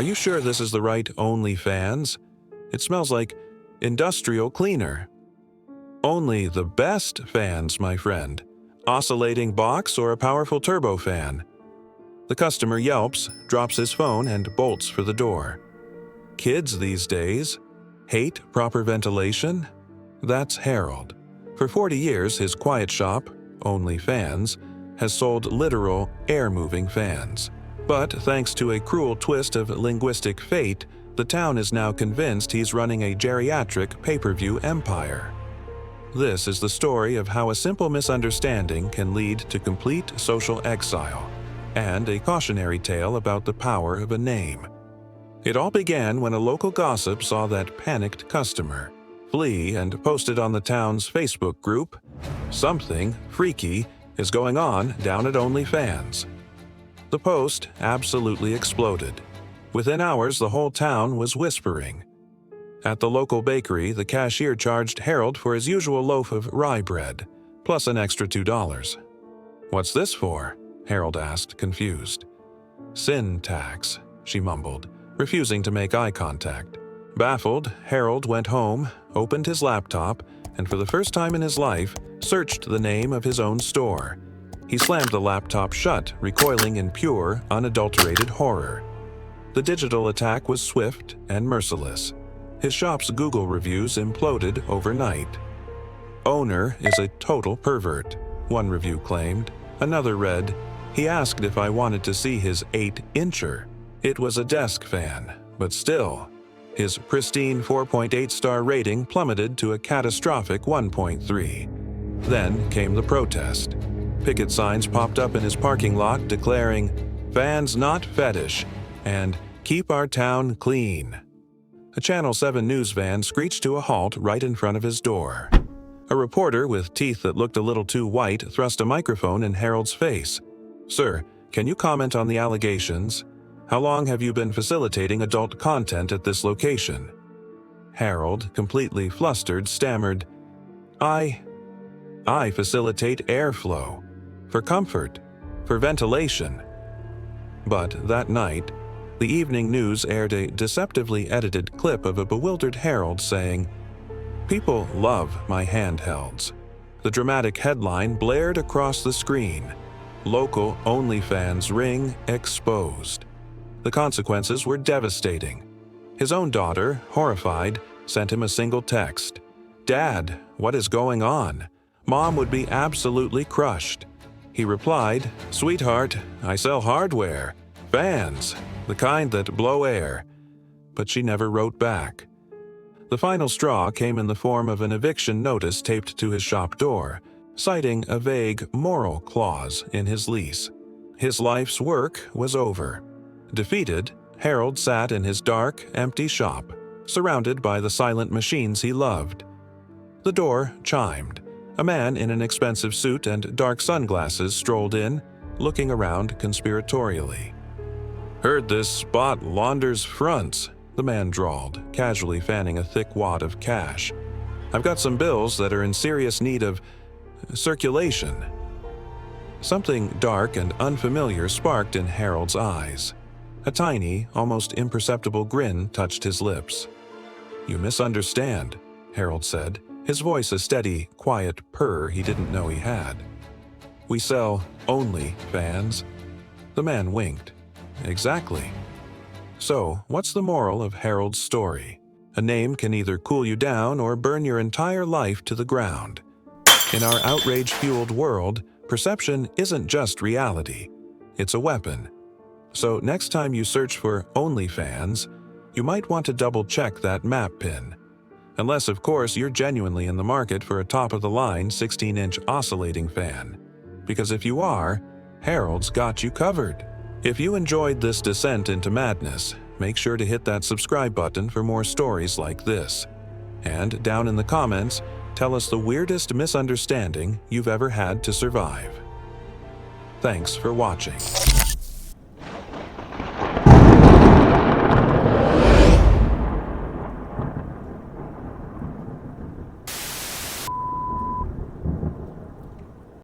Are you sure this is the right OnlyFans? It smells like industrial cleaner. Only the best fans, my friend. Oscillating box or a powerful turbo fan? The customer yelps, drops his phone, and bolts for the door. Kids these days hate proper ventilation? That's Harold. For 40 years, his quiet shop, OnlyFans, has sold literal air-moving fans. But thanks to a cruel twist of linguistic fate, the town is now convinced he's running a geriatric pay-per-view empire. This is the story of how a simple misunderstanding can lead to complete social exile, and a cautionary tale about the power of a name. It all began when a local gossip saw that panicked customer flee and posted on the town's Facebook group, "Something freaky is going on down at OnlyFans." The post absolutely exploded. Within hours, the whole town was whispering. At the local bakery, the cashier charged Harold for his usual loaf of rye bread, plus an extra $2. "What's this for?" Harold asked, confused. "Sin tax," she mumbled, refusing to make eye contact. Baffled, Harold went home, opened his laptop, and for the first time in his life, searched the name of his own store. He slammed the laptop shut, recoiling in pure, unadulterated horror. The digital attack was swift and merciless. His shop's Google reviews imploded overnight. "Owner is a total pervert," one review claimed. Another read, "He asked if I wanted to see his 8-incher. It was a desk fan, but still." His pristine 4.8-star rating plummeted to a catastrophic 1.3. Then came the protest. Picket signs popped up in his parking lot declaring, "Fans not fetish," and "Keep our town clean." A Channel 7 news van screeched to a halt right in front of his door. A reporter with teeth that looked a little too white thrust a microphone in Harold's face. "Sir, can you comment on the allegations? How long have you been facilitating adult content at this location?" Harold, completely flustered, stammered, I facilitate airflow. For comfort. For ventilation." But that night, the evening news aired a deceptively edited clip of a bewildered Harold saying, "People love my handhelds." The dramatic headline blared across the screen. "Local OnlyFans ring exposed." The consequences were devastating. His own daughter, horrified, sent him a single text. "Dad, what is going on?" Mom would be absolutely crushed. He replied, "Sweetheart, I sell hardware. Fans, the kind that blow air." But she never wrote back. The final straw came in the form of an eviction notice taped to his shop door, citing a vague moral clause in his lease. His life's work was over. Defeated, Harold sat in his dark, empty shop, surrounded by the silent machines he loved. The door chimed. A man in an expensive suit and dark sunglasses strolled in, looking around conspiratorially. "Heard this spot launders fronts," the man drawled, casually fanning a thick wad of cash. "I've got some bills that are in serious need of circulation." Something dark and unfamiliar sparked in Harold's eyes. A tiny, almost imperceptible grin touched his lips. "You misunderstand," Harold said, his voice a steady, quiet purr he didn't know he had. "We sell OnlyFans." The man winked. "Exactly. So, what's the moral of Harold's story? A name can either cool you down or burn your entire life to the ground. In our outrage-fueled world, perception isn't just reality. It's a weapon. So next time you search for OnlyFans, you might want to double-check that map pin. Unless, of course, you're genuinely in the market for a top-of-the-line 16-inch oscillating fan. Because if you are, Harold's got you covered. If you enjoyed this descent into madness, make sure to hit that subscribe button for more stories like this. And down in the comments, tell us the weirdest misunderstanding you've ever had to survive. Thanks for watching.